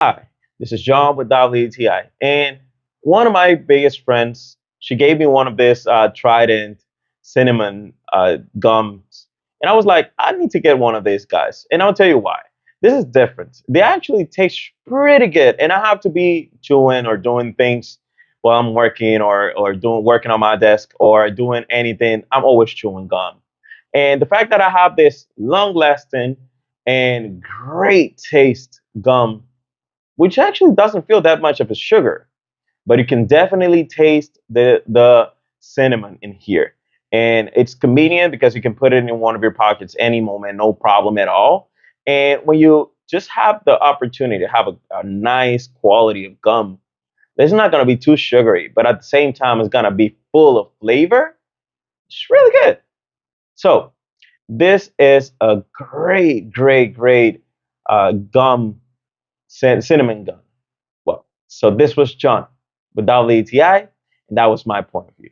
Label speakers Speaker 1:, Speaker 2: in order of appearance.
Speaker 1: Hi, this is John with WTI. And one of my biggest friends, she gave me one of this Trident cinnamon gums. And I was like, I need to get one of these guys. And I'll tell you why. This is different. They actually taste pretty good. And I have to be chewing or doing things while I'm working or doing working on my desk or doing anything. I'm always chewing gum. And the fact that I have this long lasting and great taste gum which actually doesn't feel that much of a sugar, but you can definitely taste the cinnamon in here. And it's convenient because you can put it in one of your pockets any moment, no problem at all. And when you just have the opportunity to have a nice quality of gum, it's not going to be too sugary, but at the same time, it's going to be full of flavor. It's really good. So this is a great gum, cinnamon gum. Well, so this was John with WTI, and that was my point of view.